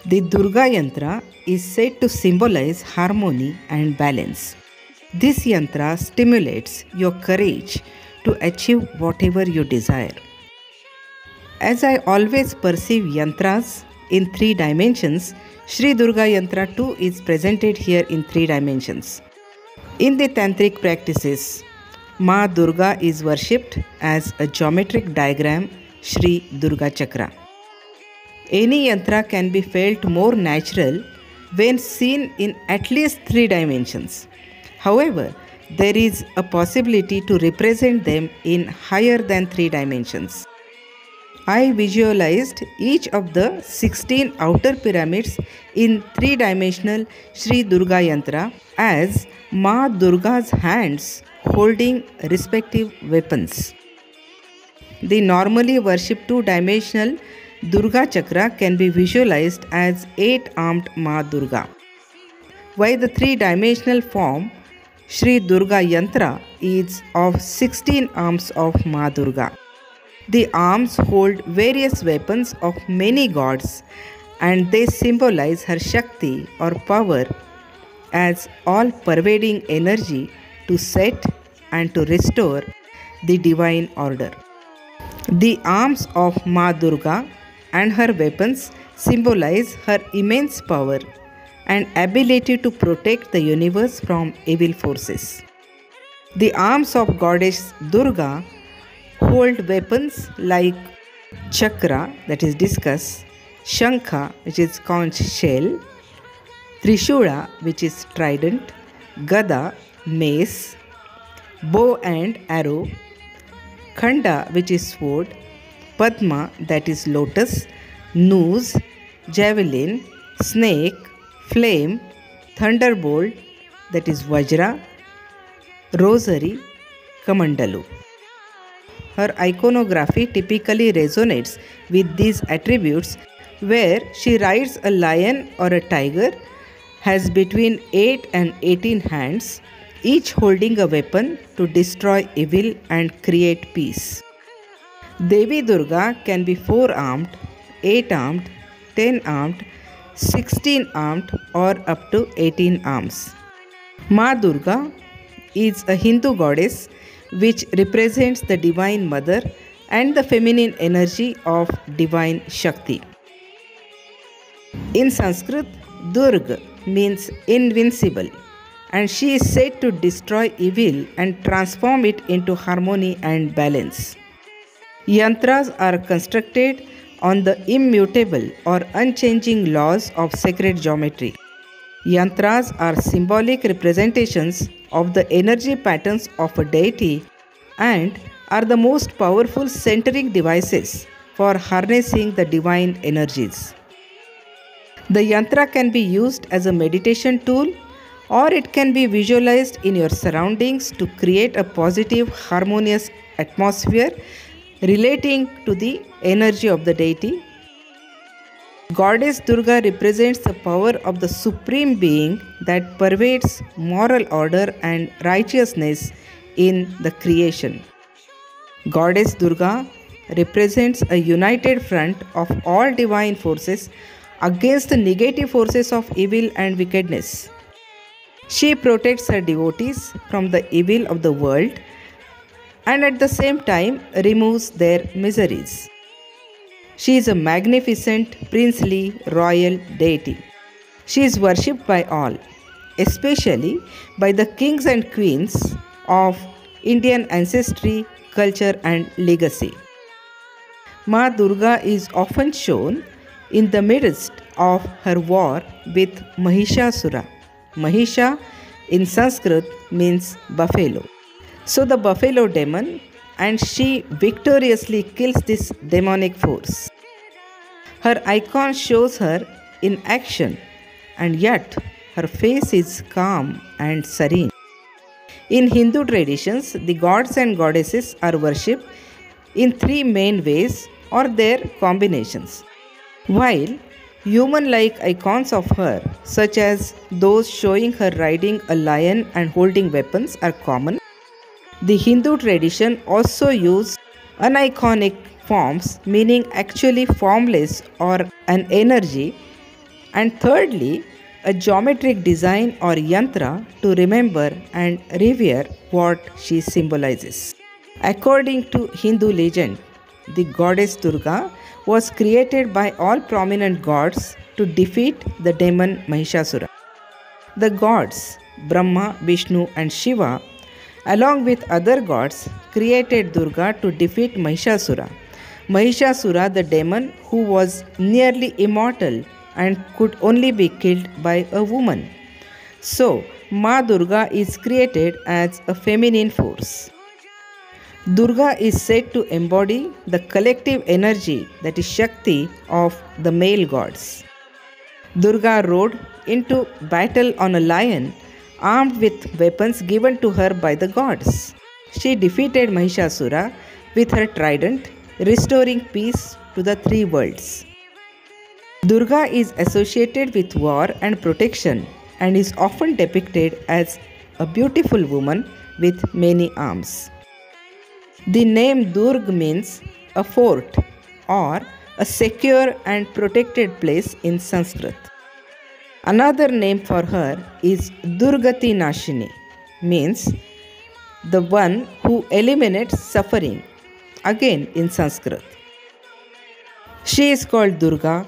The Durga Yantra is said to symbolize harmony and balance. This yantra stimulates your courage to achieve whatever you desire. As I always perceive yantras in three dimensions, Sri Durga Yantra too is presented here in three dimensions. In the tantric practices, Ma Durga is worshipped as a geometric diagram, Sri Durga Chakra. Any yantra can be felt more natural when seen in at least three dimensions. However, there is a possibility to represent them in higher than three dimensions. I visualized each of the 16 outer pyramids in three-dimensional Sri Durga Yantra as Ma Durga's hands holding respective weapons. The normally worshipped two-dimensional Durga Chakra can be visualized as 8-armed Ma Durga, while the three-dimensional form Sri Durga Yantra is of 16 arms of Ma Durga. The arms hold various weapons of many gods and they symbolize her Shakti or power as all-pervading energy to set and to restore the divine order. The arms of Ma Durga and her weapons symbolize her immense power and ability to protect the universe from evil forces. The arms of goddess Durga hold weapons like chakra, that is discus, shankha, which is conch shell, trishula, which is trident, gada, mace, bow and arrow, khanda, which is sword, padma, that is lotus, noose, javelin, snake, flame, thunderbolt, that is vajra, rosary, kamandalu. Her iconography typically resonates with these attributes where she rides a lion or a tiger, has between 8 and 18 hands, each holding a weapon to destroy evil and create peace. Devi Durga can be 4-armed, 8-armed, 10-armed, 16-armed or up to 18 arms. Ma Durga is a Hindu goddess which represents the Divine Mother and the feminine energy of Divine Shakti. In Sanskrit, Durga means invincible and she is said to destroy evil and transform it into harmony and balance. Yantras are constructed on the immutable or unchanging laws of sacred geometry. Yantras are symbolic representations of the energy patterns of a deity and are the most powerful centering devices for harnessing the divine energies. The yantra can be used as a meditation tool or it can be visualized in your surroundings to create a positive, harmonious atmosphere relating to the energy of the deity. Goddess Durga represents the power of the Supreme Being that pervades moral order and righteousness in the creation. Goddess Durga represents a united front of all divine forces against the negative forces of evil and wickedness. She protects her devotees from the evil of the world and at the same time removes their miseries. She is a magnificent, princely, royal deity. She is worshipped by all, especially by the kings and queens of Indian ancestry, culture and legacy. Ma Durga is often shown in the midst of her war with Mahishasura. Mahisha in Sanskrit means buffalo. So the buffalo demon, and she victoriously kills this demonic force. Her icon shows her in action and yet her face is calm and serene. In Hindu traditions, the gods and goddesses are worshipped in three main ways or their combinations. While human-like icons of her, such as those showing her riding a lion and holding weapons, are common, the Hindu tradition also uses aniconic forms, meaning actually formless or an energy, And thirdly, a geometric design or yantra to remember and revere what she symbolizes. According to Hindu legend, the goddess Durga was created by all prominent gods to defeat the demon Mahishasura. The gods Brahma, Vishnu, and Shiva, along with other gods, created Durga to defeat Mahishasura. Mahishasura, the demon who was nearly immortal and could only be killed by a woman. So, Ma Durga is created as a feminine force. Durga is said to embody the collective energy, that is Shakti, of the male gods. Durga rode into battle on a lion armed with weapons given to her by the gods. She defeated Mahishasura with her trident, restoring peace to the three worlds. Durga is associated with war and protection and is often depicted as a beautiful woman with many arms. The name Durg means a fort or a secure and protected place in Sanskrit. Another name for her is Durgati Nashini, means the one who eliminates suffering, again in Sanskrit. She is called Durga,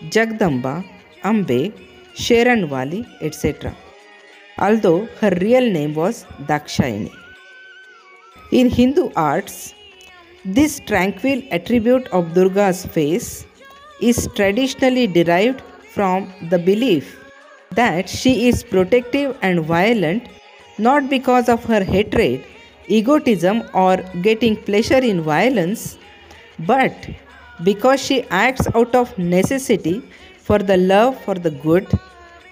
Jagdamba, Ambe, Sharanwali, etc., although her real name was Dakshayani. In Hindu arts, this tranquil attribute of Durga's face is traditionally derived from the belief that she is protective and violent not because of her hatred, egotism, or getting pleasure in violence, but because she acts out of necessity for the love for the good,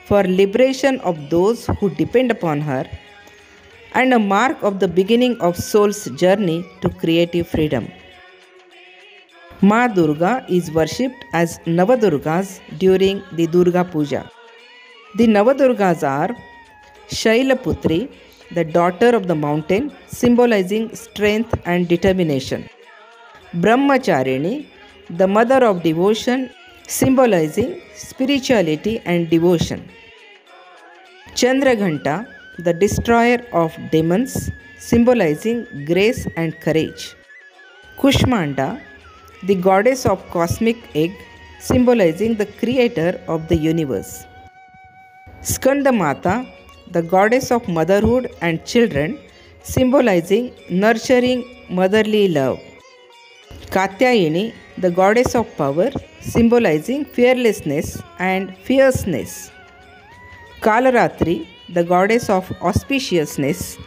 for liberation of those who depend upon her, and a mark of the beginning of soul's journey to creative freedom. Ma Durga is worshipped as Navadurgas during the Durga Puja. The Navadurgas are Shailaputri, the daughter of the mountain, symbolizing strength and determination; Brahmacharini, the mother of devotion, symbolizing spirituality and devotion; Chandraghanta, the destroyer of demons, symbolizing grace and courage; Kushmanda, the goddess of cosmic egg, symbolizing the creator of the universe; Skandamata, the goddess of motherhood and children, symbolizing nurturing motherly love; Katyayini, the goddess of power, symbolizing fearlessness and fierceness; Kalaratri, the goddess of auspiciousness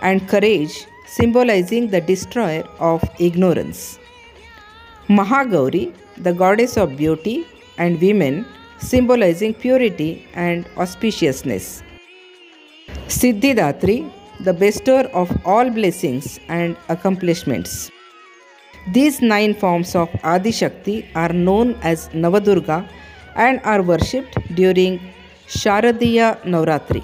and courage, symbolizing the destroyer of ignorance; Mahagauri, the goddess of beauty and women, symbolizing purity and auspiciousness; Siddhidatri, the bestower of all blessings and accomplishments. These 9 forms of Adi Shakti are known as Navadurga and are worshipped during Sharadiya Navratri.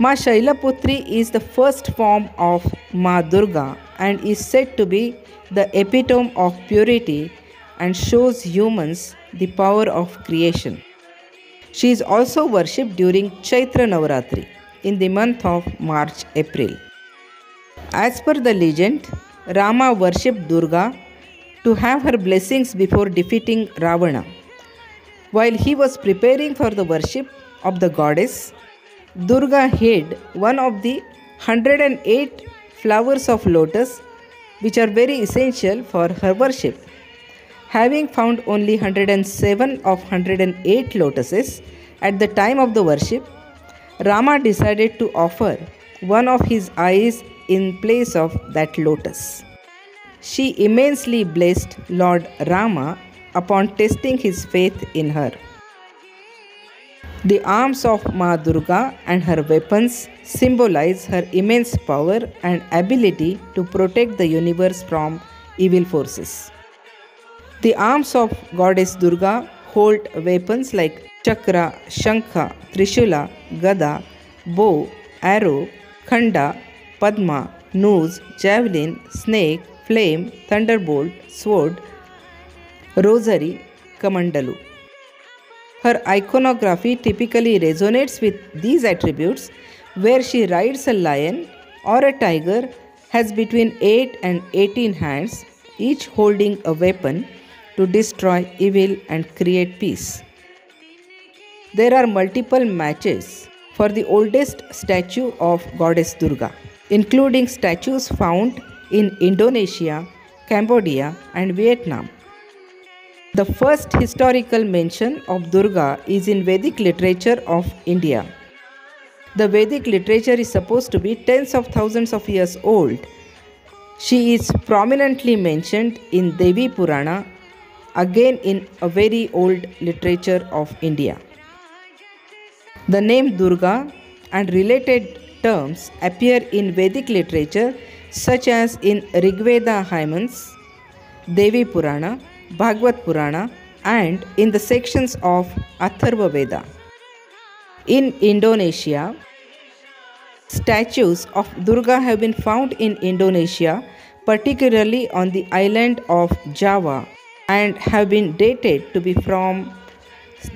Ma Shailaputri is the first form of Ma Durga and is said to be the epitome of purity and shows humans the power of creation. She is also worshipped during Chaitra Navratri in the month of March-April. As per the legend, Rama worshipped Durga to have her blessings before defeating Ravana. While he was preparing for the worship of the goddess, Durga hid one of the 108 flowers of lotus, which are very essential for her worship. Having found only 107 of 108 lotuses at the time of the worship, Rama decided to offer one of his eyes in place of that lotus. She immensely blessed Lord Rama upon testing his faith in her. The arms of Ma Durga and her weapons symbolize her immense power and ability to protect the universe from evil forces. The arms of Goddess Durga hold weapons like chakra, shankha, trishula, gada, bow, arrow, khanda, padma, noose, javelin, snake, flame, thunderbolt, sword, rosary, kamandalu. Her iconography typically resonates with these attributes, where she rides a lion or a tiger, has between 8 and 18 hands, each holding a weapon to destroy evil and create peace. There are multiple matches for the oldest statue of Goddess Durga, including statues found in Indonesia, Cambodia, and Vietnam. The first historical mention of Durga is in Vedic literature of India. The Vedic literature is supposed to be tens of thousands of years old. She is prominently mentioned in Devi Purana, again in a very old literature of India. The name Durga and related terms appear in Vedic literature such as in Rigveda hymns, Devi Purana, Bhagavad Purana, and in the sections of Atharva Veda. In Indonesia, statues of Durga have been found in Indonesia, particularly on the island of Java, and have been dated to be from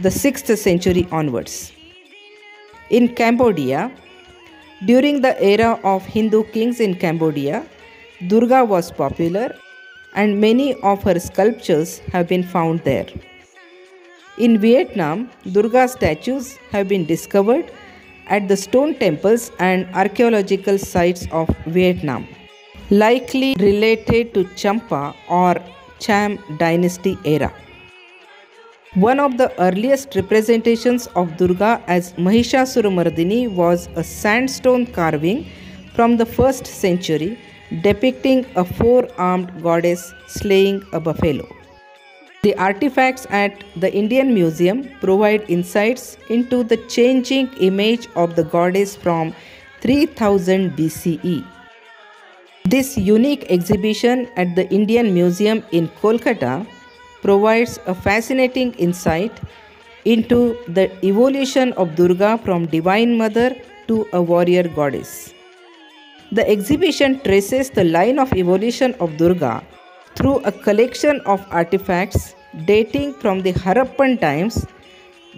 the 6th century onwards. In Cambodia, during the era of Hindu kings in Cambodia, Durga was popular and many of her sculptures have been found there. In Vietnam, Durga statues have been discovered at the stone temples and archaeological sites of Vietnam, likely related to Champa or Cham dynasty era. One of the earliest representations of Durga as Mahishasuramardini was a sandstone carving from the 1st century depicting a four-armed goddess slaying a buffalo. The artifacts at the Indian Museum provide insights into the changing image of the goddess from 3000 BCE. This unique exhibition at the Indian Museum in Kolkata provides a fascinating insight into the evolution of Durga from Divine Mother to a warrior goddess. The exhibition traces the line of evolution of Durga through a collection of artifacts dating from the Harappan times,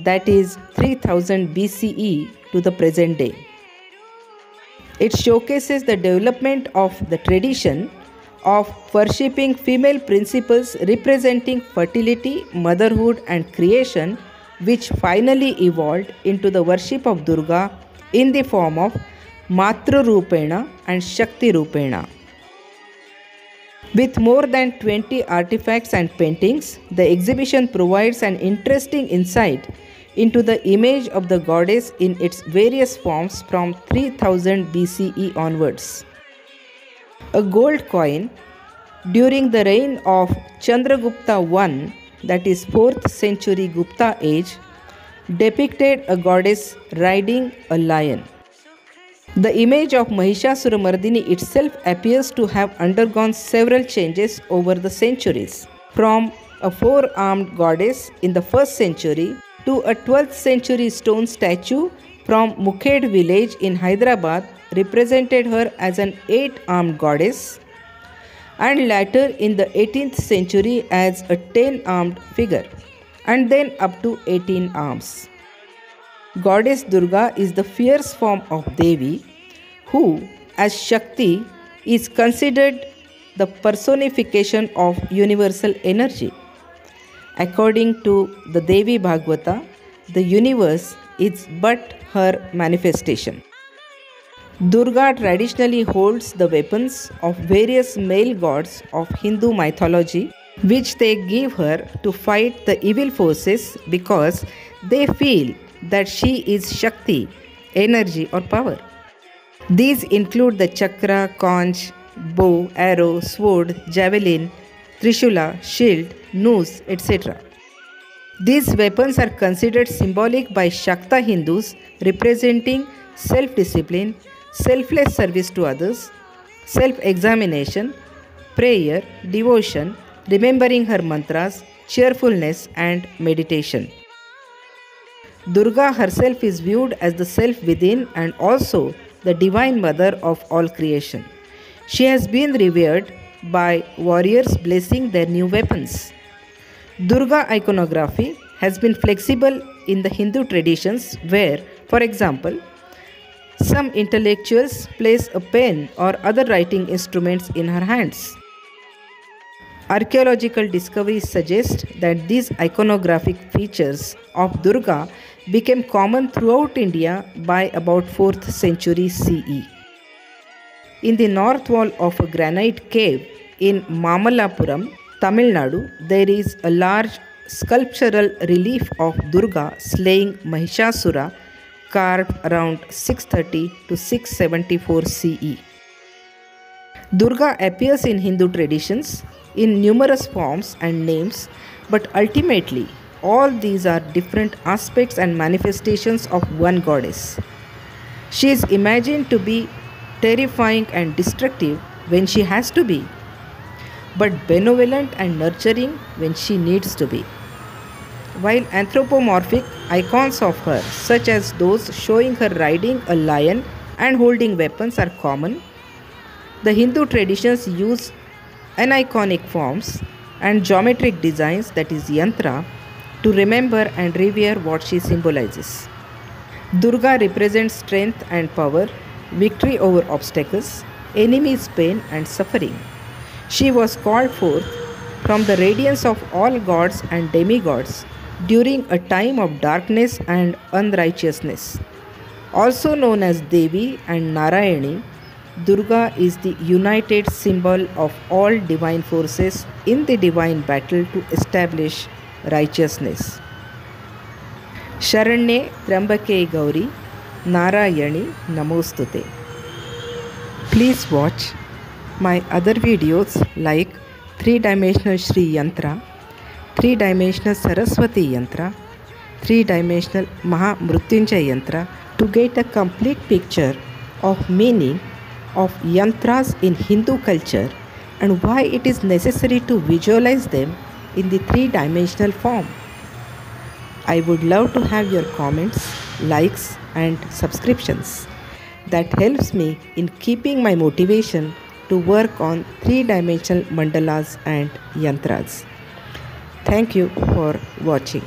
that is 3000 BCE, to the present day. It showcases the development of the tradition of worshipping female principles representing fertility, motherhood, and creation, which finally evolved into the worship of Durga in the form of Matru Rupena and Shakti Rupena. With more than 20 artifacts and paintings, the exhibition provides an interesting insight into the image of the goddess in its various forms from 3000 BCE onwards. A gold coin during the reign of Chandragupta I, that is 4th century Gupta age, depicted a goddess riding a lion. The image of Mahishasuramardini itself appears to have undergone several changes over the centuries, from a four-armed goddess in the 1st century to a 12th century stone statue from Mukhed village in Hyderabad represented her as an 8-armed goddess, and later in the 18th century as a 10-armed figure, and then up to 18 arms. Goddess Durga is the fierce form of Devi, who, as Shakti, is considered the personification of universal energy. According to the Devi Bhagavata, the universe is but her manifestation. Durga traditionally holds the weapons of various male gods of Hindu mythology, which they give her to fight the evil forces because they feel that she is Shakti, energy or power. These include the chakra, conch, bow, arrow, sword, javelin, trishula, shield, noose, etc. These weapons are considered symbolic by Shakta Hindus, representing self-discipline, selfless service to others, self-examination, prayer, devotion, remembering her mantras, cheerfulness and meditation. Durga herself is viewed as the self within and also the divine mother of all creation. She has been revered by warriors blessing their new weapons. Durga iconography has been flexible in the Hindu traditions where, for example, some intellectuals place a pen or other writing instruments in her hands. Archaeological discoveries suggest that these iconographic features of Durga became common throughout India by about 4th century CE. In the north wall of a granite cave in Mamalapuram, Tamil Nadu, there is a large sculptural relief of Durga slaying Mahishasura carved around 630 to 674 CE. Durga appears in Hindu traditions in numerous forms and names, but ultimately all these are different aspects and manifestations of one goddess. She is imagined to be terrifying and destructive when she has to be, but benevolent and nurturing when she needs to be. While anthropomorphic icons of her, such as those showing her riding a lion and holding weapons, are common, the Hindu traditions use aniconic forms and geometric designs, that is yantra, to remember and revere what she symbolizes. Durga represents strength and power, victory over obstacles, enemies' pain and suffering. She was called forth from the radiance of all gods and demigods during a time of darkness and unrighteousness. Also known as Devi and Narayani, Durga is the united symbol of all divine forces in the divine battle to establish righteousness. Sharanye Trambake Gauri Narayani Namostute. Please watch my other videos like 3-dimensional Shri Yantra, 3-dimensional Saraswati Yantra, 3-dimensional Mahamrutyunjay Yantra to get a complete picture of meaning of yantras in Hindu culture and why it is necessary to visualize them in the 3-dimensional form. I would love to have your comments, likes and subscriptions. That helps me in keeping my motivation to work on 3-dimensional mandalas and yantras. Thank you for watching.